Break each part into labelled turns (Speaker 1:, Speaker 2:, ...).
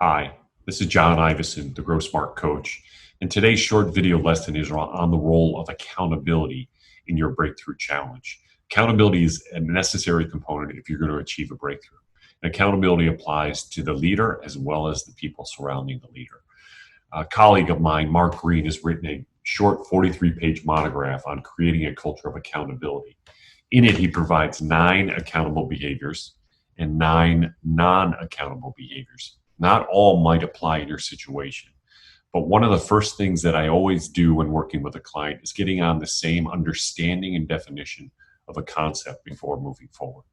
Speaker 1: Hi, this is John Ivison, the Grow Smart Coach, and today's short video lesson is on the role of accountability in your breakthrough challenge. Accountability is a necessary component if you're going to achieve a breakthrough. And accountability applies to the leader as well as the people surrounding the leader. A colleague of mine, Mark Green, has written a short 43-page monograph on creating a culture of accountability. In it, he provides 9 accountable behaviors and 9 non-accountable behaviors. Not all might apply in your situation, but one of the first things that I always do when working with a client is getting on the same understanding and definition of a concept before moving forward.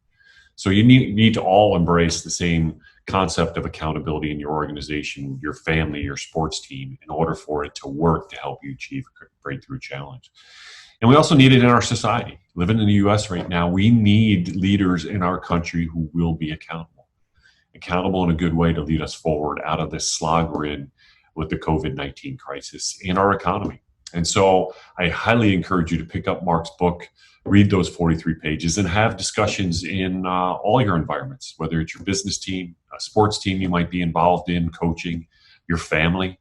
Speaker 1: So you need to all embrace the same concept of accountability in your organization, your family, your sports team, in order for it to work to help you achieve a breakthrough challenge. And we also need it in our society. Living in the US right now, we need leaders in our country who will be accountable in a good way to lead us forward out of this slog we're in with the COVID-19 crisis and our economy. And so I highly encourage you to pick up Mark's book, read those 43 pages, and have discussions in all your environments, whether it's your business team, a sports team you might be involved in, coaching, your family,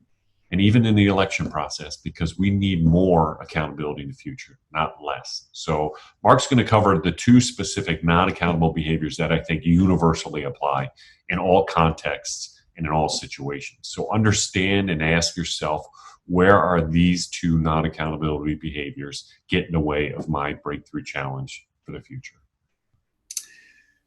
Speaker 1: and even in the election process, because we need more accountability in the future, not less. So Mark's going to cover the 2 specific non-accountable behaviors that I think universally apply in all contexts and in all situations. So understand and ask yourself, where are these 2 non-accountability behaviors get in the way of my breakthrough challenge for the future?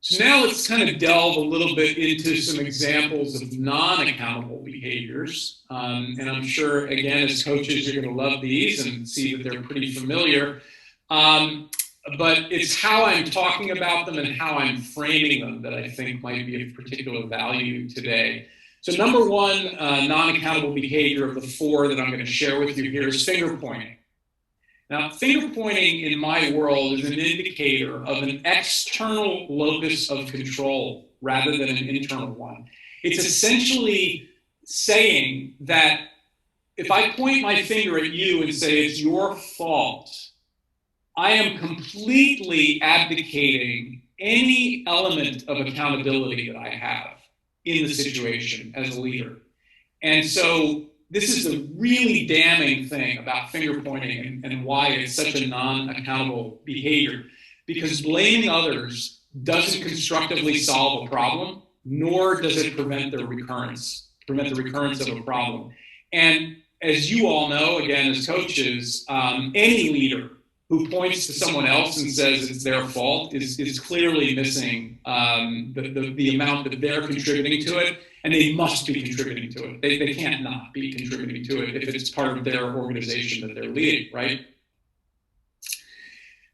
Speaker 2: So now let's kind of delve a little bit into some examples of non-accountable behaviors. And I'm sure, again, as coaches, you're going to love these and see that they're pretty familiar. But it's how I'm talking about them and how I'm framing them that I think might be of particular value today. So number 1 non-accountable behavior of the 4 that I'm going to share with you here is finger pointing. Now, finger pointing in my world is an indicator of an external locus of control rather than an internal one. It's essentially saying that if I point my finger at you and say it's your fault, I am completely abdicating any element of accountability that I have in the situation as a leader. And so this is a really damning thing about finger pointing and why it's such a non-accountable behavior, because blaming others doesn't constructively solve a problem, nor does it prevent the recurrence of a problem. And as you all know, again, as coaches, any leader who points to someone else and says it's their fault is clearly missing the amount that they're contributing to it, and they must be contributing to it. They can't not be contributing to it if it's part of their organization that they're leading, right?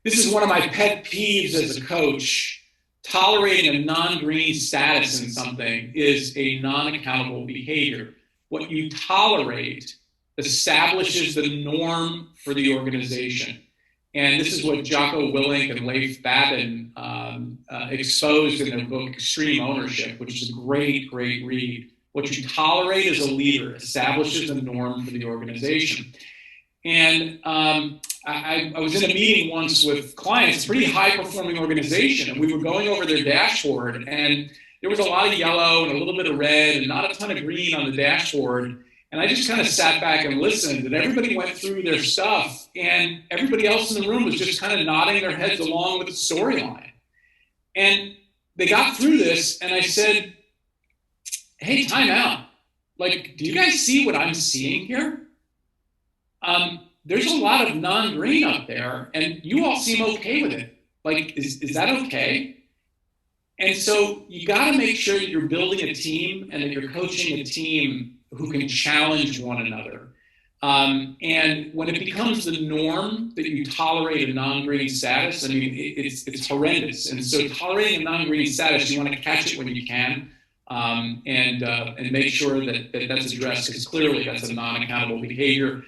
Speaker 2: This is one of my pet peeves as a coach. Tolerating a non-green status in something is a non-accountable behavior. What you tolerate establishes the norm for the organization. And this is what Jocko Willink and Leif Babin exposed in their book, Extreme Ownership, which is a great, great read. What you tolerate as a leader establishes a norm for the organization. And I was in a meeting once with clients, a pretty high-performing organization, and we were going over their dashboard, and there was a lot of yellow and a little bit of red and not a ton of green on the dashboard. And I just kind of sat back and listened, and everybody went through their stuff, and everybody else in the room was just kind of nodding their heads along with the storyline. And they got through this, and I said, hey, time out. Like, do you guys see what I'm seeing here? There's a lot of non-green up there, and you all seem okay with it. Like, is that okay? And so you got to make sure that you're building a team and that you're coaching a team who can challenge one another. And when it becomes the norm that you tolerate a non-green status, I mean, it's horrendous. And so tolerating a non-green status, you want to catch it when you can, and make sure that that's addressed, because clearly that's a non-accountable behavior.